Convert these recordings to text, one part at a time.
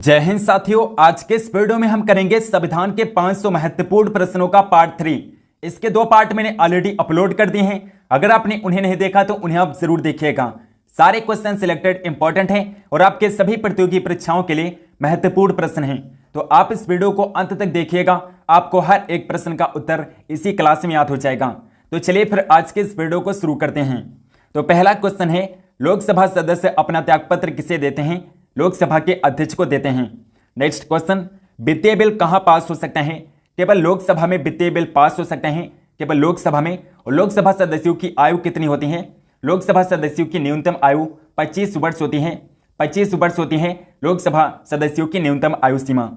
जय हिंद साथियों, आज के इस वीडियो में हम करेंगे संविधान के 500 महत्वपूर्ण प्रश्नों का पार्ट 3। इसके 2 पार्ट मैंने ऑलरेडी अपलोड कर दिए हैं। अगर आपने उन्हें नहीं देखा तो उन्हें आप जरूर देखिएगा। सारे क्वेश्चन सिलेक्टेड इंपॉर्टेंट हैं और आपके सभी प्रतियोगी परीक्षाओं के लिए महत्वपूर्ण प्रश्न हैं। तो आप इस वीडियो को अंत तक देखिएगा, आपको हर एक प्रश्न का उत्तर इसी क्लास में याद हो जाएगा। तो चलिए फिर आज के इस वीडियो को शुरू करते हैं। तो पहला क्वेश्चन है, लोकसभा सदस्य अपना त्यागपत्र किसे देते हैं? लोकसभा के अध्यक्ष को देते हैं। नेक्स्ट क्वेश्चन, वित्तीय बिल कहां पास हो सकता है? केवल लोकसभा में वित्तीय बिल पास हो सकते हैं, केवल लोकसभा में। और लोकसभा सदस्यों की आयु कितनी होती है? लोकसभा सदस्यों की न्यूनतम आयु 25 वर्ष होती है। 25 वर्ष होती है लोकसभा सदस्यों की न्यूनतम आयु सीमा।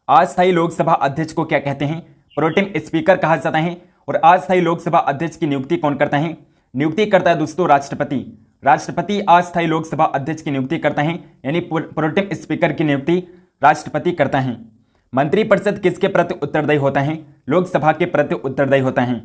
अस्थायी लोकसभा अध्यक्ष को क्या कहते हैं? प्रोटेम स्पीकर कहा जाता है। और अस्थायी लोकसभा अध्यक्ष की नियुक्ति कौन करता है? नियुक्ति करता है दोस्तों राष्ट्रपति। राष्ट्रपति अस्थायी लोकसभा अध्यक्ष की नियुक्ति करता है, यानी प्रोटेम स्पीकर की नियुक्ति राष्ट्रपति करता है। मंत्रिपरिषद किसके प्रति उत्तरदायी होता है? लोकसभा के प्रति उत्तरदायी होता है।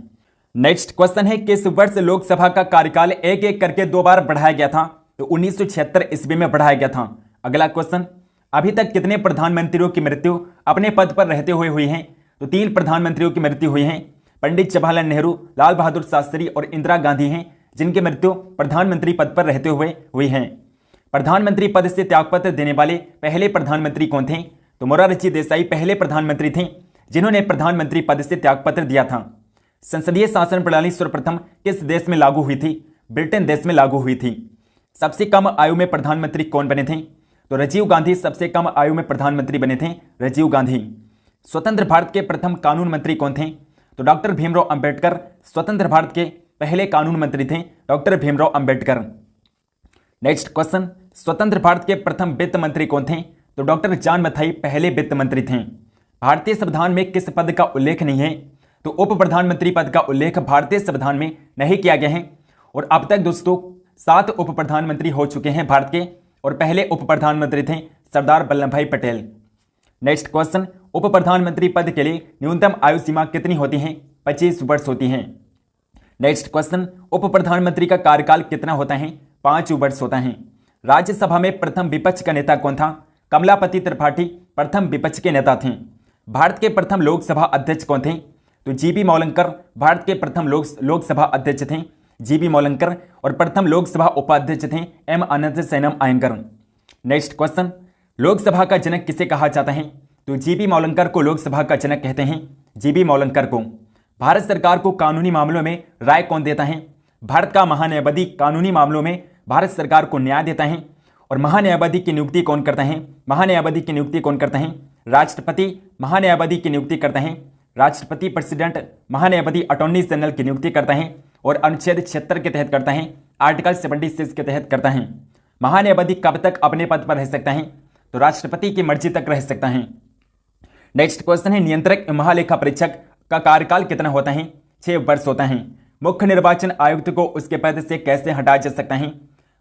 नेक्स्ट क्वेश्चन है, किस वर्ष लोकसभा का कार्यकाल एक एक करके 2 बार बढ़ाया गया था? तो 1976 ईस्वी में बढ़ाया गया था। अगला क्वेश्चन, अभी तक कितने प्रधानमंत्रियों की मृत्यु अपने पद पर रहते हुए हुई है? तो 3 प्रधानमंत्रियों की मृत्यु हुई है। पंडित जवाहरलाल नेहरू, लाल बहादुर शास्त्री और इंदिरा गांधी हैं जिनकी मृत्यु प्रधानमंत्री पद पर रहते हुए हुई है। प्रधानमंत्री पद से त्यागपत्र देने वाले पहले प्रधानमंत्री कौन थे? तो मोरारजी देसाई पहले प्रधानमंत्री थे जिन्होंने प्रधानमंत्री पद से त्यागपत्र दिया था। संसदीय शासन प्रणाली सर्वप्रथम किस देश में लागू हुई थी? ब्रिटेन देश में लागू हुई थी। सबसे कम आयु में प्रधानमंत्री कौन बने थे? तो राजीव गांधी सबसे कम आयु में प्रधानमंत्री बने थे, राजीव गांधी। स्वतंत्र भारत के प्रथम कानून मंत्री कौन थे? तो डॉक्टर भीमराव अंबेडकर स्वतंत्र भारत के पहले कानून मंत्री थे, doctor Bhimrao Ambedkar. Next question, स्वतंत्र भारत के प्रथम वित्त मंत्री कौन थे? तो डॉक्टर जॉन मथाई पहले वित्त मंत्री थे। भारतीय संविधान में किस पद का उल्लेख नहीं है? तो उप प्रधानमंत्री पद का उल्लेख भारतीय संविधान में नहीं किया गया है। और अब तक दोस्तों 7 उप प्रधानमंत्री हो चुके हैं भारत के, और पहले उप प्रधानमंत्री थे सरदार वल्लभ भाई पटेल। नेक्स्ट क्वेश्चन, उप प्रधानमंत्री पद के लिए न्यूनतम आयु सीमा कितनी होती है? 25 वर्ष होती है। नेक्स्ट क्वेश्चन, उप प्रधानमंत्री का कार्यकाल कितना होता है? 5 वर्ष होता है। राज्यसभा में प्रथम विपक्ष का नेता कौन था? कमलापति त्रिपाठी प्रथम विपक्ष के नेता थे। भारत के प्रथम लोकसभा अध्यक्ष कौन थे? तो जीबी मौलंकर भारत के प्रथम लोकसभा अध्यक्ष थे, जीबी मौलंकर। और प्रथम लोकसभा उपाध्यक्ष थे एम अनंत सैनम आयंगर। नेक्स्ट क्वेश्चन, लोकसभा का जनक किसे कहा जाता है? तो जीबी मौलंकर को लोकसभा का जनक कहते हैं, जीबी मौलंकर को। भारत सरकार को कानूनी मामलों में राय कौन देता है? भारत का महान्यायवादी कानूनी मामलों में भारत सरकार को न्याय देता है। और महान्यायवादी की नियुक्ति कौन करता है? महान्यायवादी की नियुक्ति कौन करता है? राष्ट्रपति महान्यायवादी की नियुक्ति करता है। राष्ट्रपति प्रेसिडेंट महान्यायवादी अटॉर्नी जनरल की नियुक्ति करता है और अनुच्छेद 76 के तहत करता है, आर्टिकल 76 के तहत करता है। महान्यायवादी कब तक अपने पद पर रह सकता है? तो राष्ट्रपति की मर्जी तक रह सकता है। नेक्स्ट क्वेश्चन है, नियंत्रक महालेखा परीक्षक का कार्यकाल कितना होता है? 6 वर्ष होता है। मुख्य निर्वाचन आयुक्त को उसके पद से कैसे हटाया जा सकता है?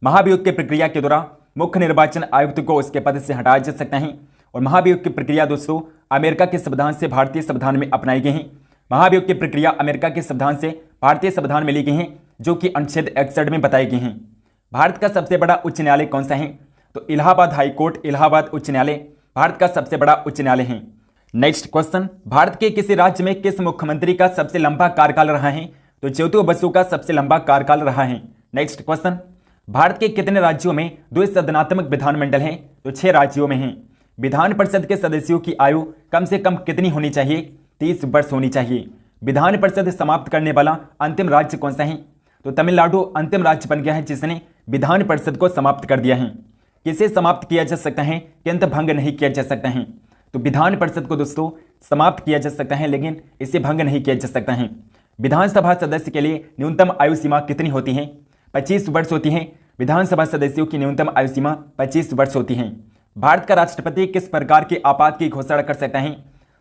महाभियोग की प्रक्रिया के दौरान मुख्य निर्वाचन आयुक्त को उसके पद से हटाया जा सकता है। और महाभियोग की प्रक्रिया दोस्तों अमेरिका के संविधान से भारतीय संविधान में अपनाई गई है। महाभियोग की प्रक्रिया अमेरिका के संविधान से भारतीय संविधान में ली गई है, जो कि अनुच्छेद 61 में बताई गई है। भारत का सबसे बड़ा उच्च न्यायालय कौन सा है? तो इलाहाबाद हाईकोर्ट, इलाहाबाद उच्च न्यायालय भारत का सबसे बड़ा उच्च न्यायालय है। नेक्स्ट क्वेश्चन, भारत के किसी राज्य में किस मुख्यमंत्री का सबसे लंबा कार्यकाल रहा है? तो ज्योति बसु का सबसे लंबा कार्यकाल रहा है। नेक्स्ट क्वेश्चन, भारत के कितने राज्यों में द्विसदनात्मक विधानमंडल है? तो 6 राज्यों में है। विधान परिषद के सदस्यों की आयु कम से कम कितनी होनी चाहिए? 30 वर्ष होनी चाहिए। विधान परिषद समाप्त करने वाला अंतिम राज्य कौन सा है? तो तमिलनाडु अंतिम राज्य बन गया है जिसने विधान परिषद को समाप्त कर दिया है। किसे समाप्त किया जा सकता है किंतु भंग नहीं किया जा सकता है? तो विधान परिषद को दोस्तों समाप्त किया जा सकता है, लेकिन इसे भंग नहीं किया जा सकता है। विधानसभा सदस्य के लिए न्यूनतम आयु सीमा कितनी होती है? 25 वर्ष होती है। विधानसभा सदस्यों की न्यूनतम आयु सीमा 25 वर्ष होती है। भारत का राष्ट्रपति किस प्रकार के आपात की घोषणा कर सकता है?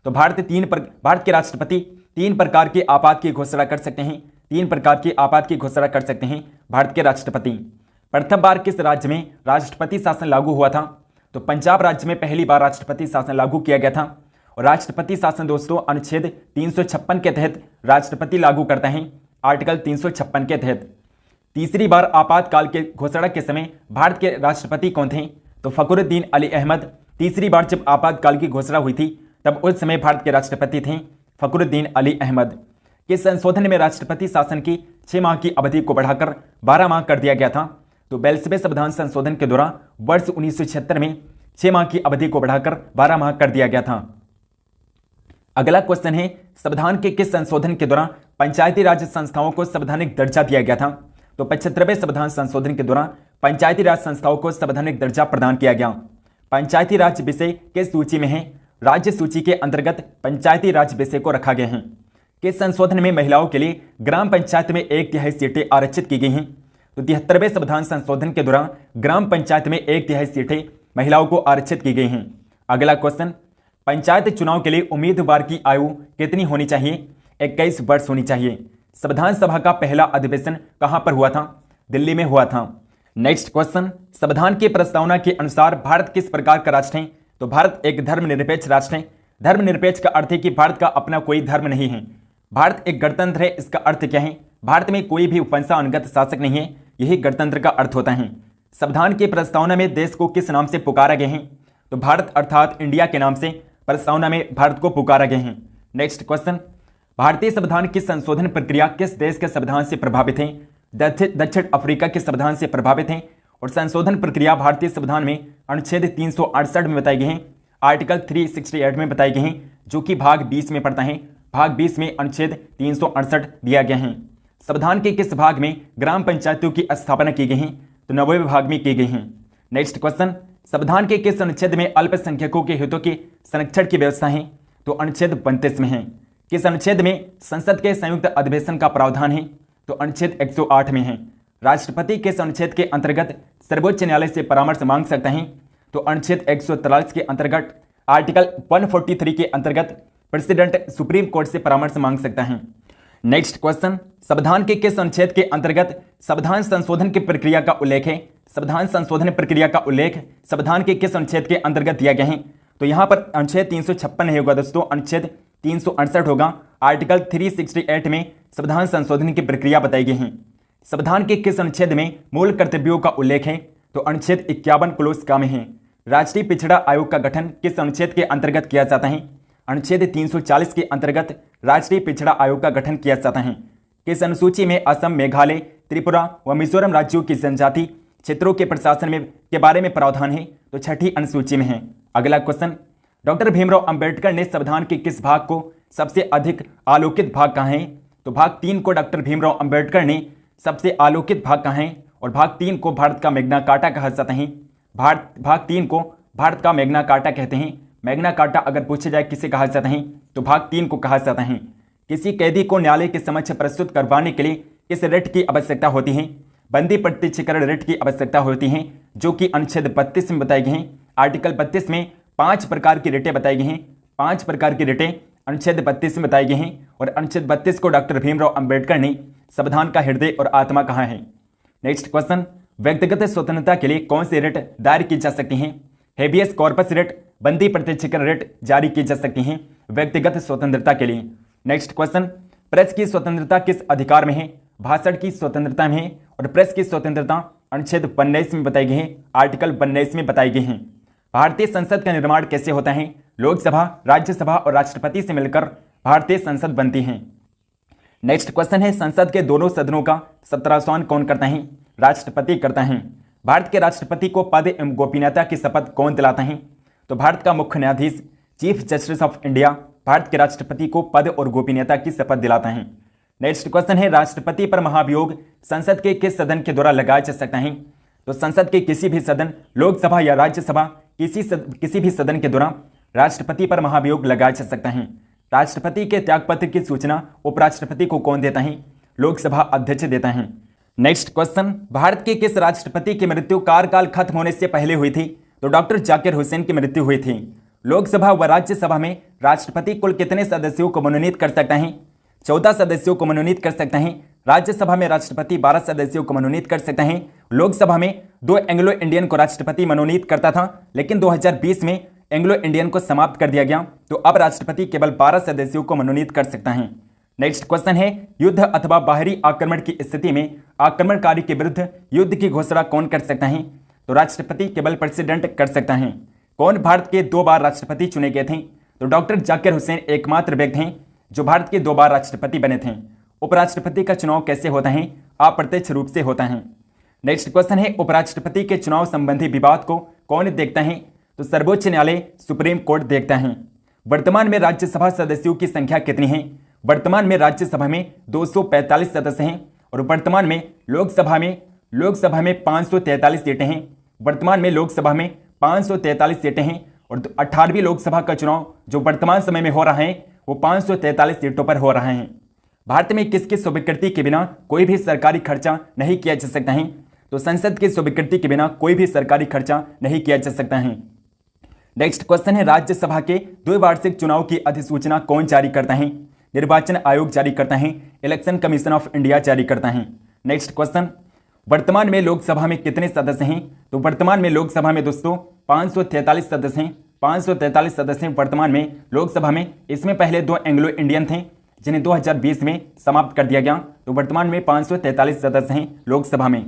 तो भारत के राष्ट्रपति 3 प्रकार के आपात की घोषणा कर सकते हैं। 3 प्रकार के आपात की घोषणा कर सकते हैं भारत के राष्ट्रपति। प्रथम बार किस राज्य में राष्ट्रपति शासन लागू हुआ था? तो पंजाब राज्य में पहली बार राष्ट्रपति शासन लागू किया गया था। और राष्ट्रपति शासन दोस्तों अनुच्छेद 356 के तहत राष्ट्रपति लागू करता है, आर्टिकल 356 के तहत। तीसरी बार आपातकाल के घोषणा के समय भारत के राष्ट्रपति कौन थे? तो फखरुद्दीन अली अहमद तीसरी बार जब आपातकाल की घोषणा हुई थी तब उस समय भारत के राष्ट्रपति थे फखरुद्दीन अली अहमद। के संशोधन में राष्ट्रपति शासन की 6 माह की अवधि को बढ़ाकर 12 माह कर दिया गया था। तो 42वें संविधान संशोधन के दौरान वर्ष 1976 में 6 माह की अवधि को बढ़ाकर 12 माह कर दिया गया था। अगला क्वेश्चन है, संविधान के किस संशोधन के दौरान पंचायती राज संस्थाओं को संवैधानिक दर्जा दिया गया था? तो 75वें संविधान संशोधन के दौरान पंचायती राज संस्थाओं को संवैधानिक दर्जा प्रदान किया गया। पंचायती राज विषय किस सूची में है? राज्य सूची के अंतर्गत पंचायती राज विषय को रखा गया है। किस संशोधन में महिलाओं के लिए ग्राम पंचायत में 1/3 सीटें आरक्षित की गई हैं? तो 73वें संविधान संशोधन के दौरान ग्राम पंचायत में 1/3 सीटें महिलाओं को आरक्षित की गई हैं। अगला क्वेश्चन, पंचायत चुनाव के लिए उम्मीदवार की आयु कितनी होनी चाहिए? 21 वर्ष होनी चाहिए। संविधान सभा का पहला अधिवेशन कहां पर हुआ था? दिल्ली में हुआ था। नेक्स्ट क्वेश्चन, संविधान की प्रस्तावना के अनुसार भारत किस प्रकार का राष्ट्र है? तो भारत एक धर्मनिरपेक्ष राष्ट्र है। धर्मनिरपेक्ष का अर्थ है कि भारत का अपना कोई धर्म नहीं है। भारत एक गणतंत्र है। इसका अर्थ क्या है? भारत में कोई भी वंशानुगत शासक नहीं है। यही गणतंत्र का अर्थ होता है। संविधान की प्रस्तावना में देश को किस नाम से पुकारा गया है? तो भारत अर्थात इंडिया के नाम से प्रस्तावना में भारत को पुकारा गया है। नेक्स्ट क्वेश्चन, भारतीय संविधान की संशोधन प्रक्रिया किस देश के संविधान से प्रभावित है? दक्षिण अफ्रीका के संविधान से प्रभावित है। और संशोधन प्रक्रिया भारतीय संविधान में अनुच्छेद 368 में बताई गई है, आर्टिकल 368 में बताई गई है, जो कि भाग 20 में पड़ता है। भाग 20 में अनुच्छेद 368 दिया गया है। संविधान के किस भाग में ग्राम पंचायतों की स्थापना की गई है? तो 90वें भाग में की गई है। नेक्स्ट क्वेश्चन, संविधान के किस अनुच्छेद में अल्पसंख्यकों के हितों के संरक्षण की व्यवस्था है? तो अनुच्छेद 32 में है। किस अनुच्छेद में संसद के संयुक्त अधिवेशन का प्रावधान है? तो अनुच्छेद 108 में है। राष्ट्रपति किस अनुच्छेद के अंतर्गत सर्वोच्च न्यायालय से परामर्श मांग सकता है? तो अनुच्छेद 143 के अंतर्गत आर्टिकल 143 के अंतर्गत प्रेसिडेंट सुप्रीम कोर्ट से परामर्श मांग सकता है। नेक्स्ट क्वेश्चन, संविधान के किस अनुच्छेद के अंतर्गत संविधान संशोधन की प्रक्रिया का उल्लेख है? संविधान संशोधन प्रक्रिया का उल्लेख संविधान के किस अनुच्छेद के अंतर्गत दिया गया है? तो यहां पर अनुच्छेद 356 नहीं होगा दोस्तों, अनुच्छेद 368 होगा। आर्टिकल 368 में संविधान संशोधन की प्रक्रिया बताई गई है। संविधान के किस अनुच्छेद में मूल कर्तव्यों का उल्लेख है? तो अनुच्छेद 51 क्लोज का में है। राष्ट्रीय पिछड़ा आयोग का गठन किस अनुच्छेद के अंतर्गत किया जाता है? अनुच्छेद 340 के अंतर्गत राष्ट्रीय पिछड़ा आयोग का गठन किया जाता है। किस अनुसूची में असम, मेघालय, त्रिपुरा व मिजोरम राज्यों की जनजाति क्षेत्रों के प्रशासन में के बारे में प्रावधान है? तो 6ठी अनुसूची में है। अगला क्वेश्चन, डॉक्टर भीमराव अंबेडकर ने संविधान के किस भाग को सबसे अधिक आलोकित भाग कहा है? तो भाग 3 को डॉक्टर भीमराव अंबेडकर ने सबसे आलोकित भाग कहा है। और भाग 3 को भारत का मैग्ना कार्टा कहा जाता है। भाग 3 को भारत का मैग्ना कार्टा कहते हैं। मैग्ना कार्टा अगर पूछा जाए किसे कहा जाता है, तो भाग 3 को कहा जाता है। किसी कैदी को न्यायालय के समक्ष प्रस्तुत करवाने के लिए किस रिट की आवश्यकता होती है? बंदी प्रत्यक्षीकरण रिट की आवश्यकता होती है, जो कि अनुच्छेद 32 में बताई गई हैं। आर्टिकल 32 में 5 प्रकार की रिटें बताई गई हैं। 5 प्रकार की रिटें अनुच्छेद 32 में बताई गई हैं। और अनुच्छेद 32 को डॉक्टर भीमराव अंबेडकर ने संविधान का हृदय और आत्मा कहा है। नेक्स्ट क्वेश्चन, व्यक्तिगत स्वतंत्रता के लिए कौन सी रिट दायर की जा सकती हैं? हेबियस कॉर्पस रिट, बंदी प्रत्यक्षीकरण रिट जारी की जा सकती हैं व्यक्तिगत स्वतंत्रता के लिए। नेक्स्ट क्वेश्चन, प्रेस की स्वतंत्रता किस अधिकार में है? भाषण की स्वतंत्रता में है। और प्रेस की स्वतंत्रता अनुच्छेद 19 में बताई गई है, आर्टिकल 19 में बताई गई है। भारतीय संसद का निर्माण कैसे होता है? लोकसभा, राज्यसभा और राष्ट्रपति से मिलकर भारतीय संसद बनती है। नेक्स्ट क्वेश्चन है, संसद के दोनों सदनों का सत्रावसान कौन करता है? राष्ट्रपति करता है। भारत के राष्ट्रपति को पद एवं गोपनीयता की शपथ कौन दिलाता है? तो भारत का मुख्य न्यायाधीश, chief justice of India, Bharat के राष्ट्रपति को पद और गोपनीयता की शपथ दिलाता है। नेक्स्ट क्वेश्चन है, राष्ट्रपति पर महाभियोग संसद के किस सदन के द्वारा लगाया जा सकता है? तो संसद के किसी भी सदन, लोकसभा या राज्यसभा, किसी भी सदन के द्वारा राष्ट्रपति पर महाभियोग लगाया जा सकता है। राष्ट्रपति के त्यागपत्र की सूचना उपराष्ट्रपति को कौन देता है? लोकसभा अध्यक्ष देता है। नेक्स्ट क्वेश्चन, भारत के किस राष्ट्रपति की मृत्यु कार्यकाल खत्म होने से पहले हुई थी? तो डॉक्टर जाकिर हुसैन की मृत्यु हुई थी। लोकसभा व राज्यसभा में राष्ट्रपति कुल कितने सदस्यों को मनोनीत कर सकता है? 14 सदस्यों को मनोनीत कर सकता है। राज्यसभा में राष्ट्रपति 12 सदस्यों को मनोनीत कर सकता है। लोकसभा में 2 एंग्लो इंडियन को राष्ट्रपति मनोनीत करता था, लेकिन 2020 में एंग्लो इंडियन को समाप्त कर दिया गया, तो अब राष्ट्रपति केवल 12 सदस्यों को मनोनीत कर सकता है। नेक्स्ट क्वेश्चन है, युद्ध अथवा बाहरी आक्रमण की स्थिति में आक्रमणकारी के विरुद्ध युद्ध की घोषणा कौन कर सकता है? तो राष्ट्रपति केवल प्रेसिडेंट कर सकता है। कौन भारत के 2 बार राष्ट्रपति चुने गए थे? तो डॉक्टर जाकिर हुसैन एकमात्र व्यक्ति हैं जो भारत के 2 बार राष्ट्रपति बने थे। उपराष्ट्रपति का चुनाव कैसे होता है? अप्रत्यक्ष रूप से होता है। नेक्स्ट क्वेश्चन है, उपराष्ट्रपति के चुनाव संबंधी विवाद को कौन देखता है? तो सर्वोच्च न्यायालय, सुप्रीम कोर्ट देखता है। वर्तमान में राज्यसभा सदस्यों की संख्या कितनी है? वर्तमान में राज्यसभा में 245 सदस्य हैं और वर्तमान में लोकसभा में 543 सीटें हैं। वर्तमान में लोकसभा में 543 सीटें हैं और 18वीं लोकसभा का चुनाव जो वर्तमान समय में हो रहा है वो 543 सीटों पर हो रहा है। भारत में किसकी स्वीकृति के बिना कोई भी सरकारी खर्चा नहीं किया जा सकता है? तो संसद की स्वीकृति के बिना कोई भी सरकारी खर्चा नहीं किया जा सकता है। नेक्स्ट क्वेश्चन है, राज्यसभा के द्विवार्षिक चुनाव की अधिसूचना कौन जारी करता है? निर्वाचन आयोग जारी करता है, इलेक्शन कमीशन ऑफ इंडिया जारी करता है। नेक्स्ट क्वेश्चन, वर्तमान में लोकसभा में कितने सदस्य हैं? तो वर्तमान में लोकसभा में दोस्तों 543 सदस्य हैं। 543 सदस्य हैं वर्तमान में लोकसभा में। इसमें पहले 2 एंग्लो इंडियन थे जिन्हें 2020 में समाप्त कर दिया गया। तो वर्तमान में 543 सदस्य हैं लोकसभा में।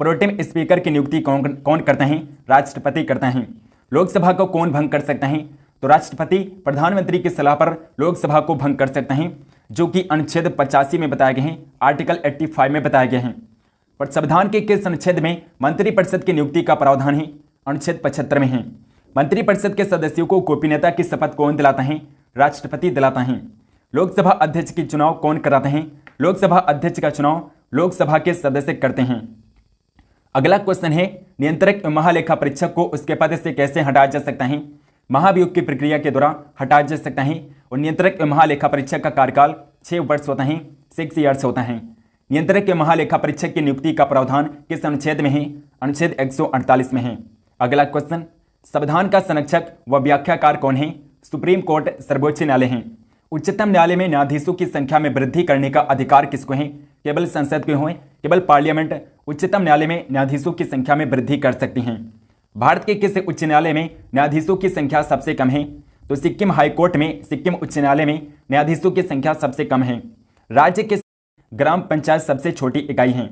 प्रोटेम स्पीकर की नियुक्ति कौन करता है? राष्ट्रपति करता है। लोकसभा को कौन भंग कर सकता है? तो राष्ट्रपति प्रधानमंत्री की सलाह पर लोकसभा को भंग कर सकते हैं, जो कि अनुच्छेद 85 में बताए गए हैं, आर्टिकल 85 में बताए गए हैं। पर संविधान के किस अनुच्छेद में मंत्रिपरिषद की नियुक्ति का प्रावधान है? अनुच्छेद 75 में है। मंत्रिपरिषद के सदस्यों को गोपनीयता की शपथ कौन दिलाता है? राष्ट्रपति दिलाता है। लोकसभा अध्यक्ष की चुनाव कौन कराते हैं? लोकसभा अध्यक्ष का चुनाव लोकसभा के सदस्य करते हैं। अगला क्वेश्चन है, नियंत्रक महालेखा परीक्षक को उसके पद से कैसे हटाया जा सकता है? महाभियोग की प्रक्रिया के द्वारा हटाया जा सकता है और नियंत्रक महालेखा परीक्षक का कार्यकाल 6 वर्ष होता है, 6 ईयर्स होता है। नियंत्रक के महालेखा परीक्षक की नियुक्ति का प्रावधान किस अनुच्छेद में है? अनुच्छेद 148 में है। अगला क्वेश्चन, संविधान का संरक्षक व व्याख्याकार कौन है? सुप्रीम कोर्ट, सर्वोच्च न्यायालय है। उच्चतम न्यायालय में न्यायाधीशों की संख्या में वृद्धि करने का अधिकार किसको है? केवल संसद को है, केवल पार्लियामेंट उच्चतम न्यायालय में न्यायाधीशों की संख्या में वृद्धि कर सकती हैं। भारत के किस उच्च न्यायालय में न्यायाधीशों की संख्या सबसे कम है? तो सिक्किम हाईकोर्ट में, सिक्किम उच्च न्यायालय में न्यायाधीशों की संख्या सबसे कम है। राज्य के ग्राम पंचायत सबसे छोटी इकाई है।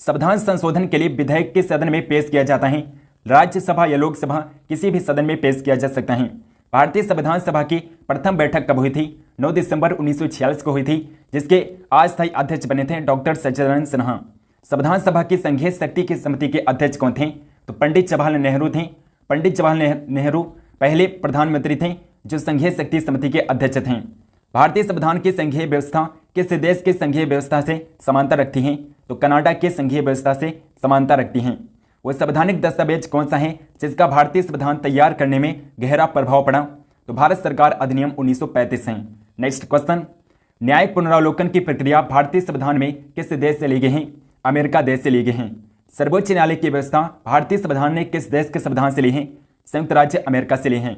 संविधान संशोधन के लिए विधेयक किस सदन में पेश किया जाता है? राज्यसभा या लोकसभा, किसी भी सदन में पेश किया जा सकता है। भारतीय संविधान सभा की प्रथम बैठक कब हुई थी? 9 दिसंबर 1946 को हुई थी, जिसके अस्थायी अध्यक्ष बने थे डॉक्टर सच्चिदानंद सिन्हा। संविधान सभा की संघीय शक्ति की समिति के अध्यक्ष कौन थे? तो पंडित जवाहरलाल नेहरू थे। पंडित जवाहरलाल नेहरू पहले प्रधानमंत्री थे जो संघीय शक्ति समिति के अध्यक्ष थे। भारतीय संविधान की संघीय व्यवस्था किस देश की संघीय व्यवस्था से समानता रखती है? तो कनाडा के संघीय व्यवस्था से समानता रखती हैं। वो संवैधानिक दस्तावेज कौन सा है जिसका भारतीय संविधान तैयार करने में गहरा प्रभाव पड़ा? तो भारत सरकार अधिनियम 1935 है। नेक्स्ट क्वेश्चन, न्यायिक पुनरावलोकन की प्रक्रिया भारतीय संविधान में किस देश से ली गई है? अमेरिका देश से ली गई है। सर्वोच्च न्यायालय की व्यवस्था भारतीय संविधान ने किस देश के संविधान से ली है? संयुक्त राज्य अमेरिका से ली है।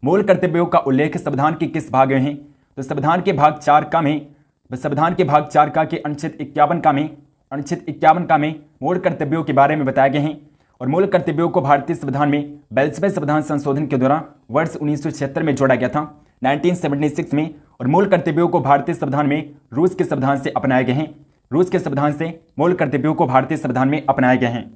मूल कर्तव्यों का उल्लेख संविधान के किस भाग में है? तो संविधान के भाग 4 का में, संविधान के भाग 4 का के अनुच्छेद 51 का में मूल कर्तव्यों के बारे में बताए गए हैं। और मूल कर्तव्यों को भारतीय संविधान में 42वें संविधान संशोधन के द्वारा वर्ष 1976 में जोड़ा गया था, 1976 में। और मूल कर्तव्यों को भारतीय संविधान में रूस के संविधान से अपनाए गए हैं। रूस के संविधान से मूल कर्तव्यों को भारतीय संविधान में अपनाए गए हैं।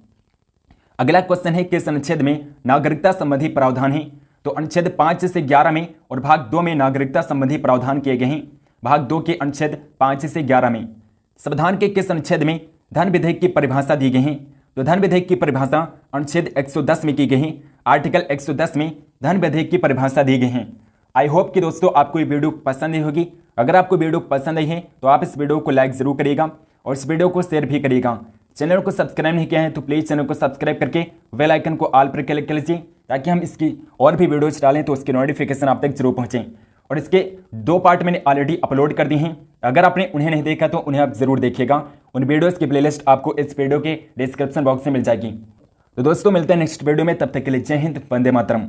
अगला क्वेश्चन है, किस अनुच्छेद में नागरिकता संबंधी प्रावधान है? तो अनुच्छेद 5 से 11 में और भाग 2 में नागरिकता संबंधी प्रावधान किए गए हैं। भाग 2 के अनुच्छेद 5 से 11 में। संविधान के किस अनुच्छेद में धन विधेयक की परिभाषा दी गई है? तो धन विधेयक की परिभाषा अनुच्छेद 110 में की गई है। आर्टिकल 110 में धन विधेयक की परिभाषा दी गई है। आई होप कि दोस्तों आपको ये वीडियो पसंद आई होगी। अगर आपको वीडियो पसंद आई है तो आप इस वीडियो को लाइक जरूर करिएगा और इस वीडियो को शेयर भी करिएगा। चैनल को सब्सक्राइब नहीं किया है तो प्लीज़ चैनल को सब्सक्राइब करके बेल आइकन को ऑल पर क्लिक कर लीजिए, ताकि हम इसकी और भी वीडियोज डालें तो उसकी नोटिफिकेशन आप तक जरूर पहुँचें। और इसके 2 पार्ट मैंने ऑलरेडी अपलोड कर दिए हैं। अगर आपने उन्हें नहीं देखा तो उन्हें आप जरूर देखिएगा। उन वीडियोज़ की प्लेलिस्ट आपको इस वीडियो के डिस्क्रिप्शन बॉक्स में मिल जाएगी। तो दोस्तों मिलते हैं नेक्स्ट वीडियो में, तब तक के लिए जय हिंद, वंदे मातरम।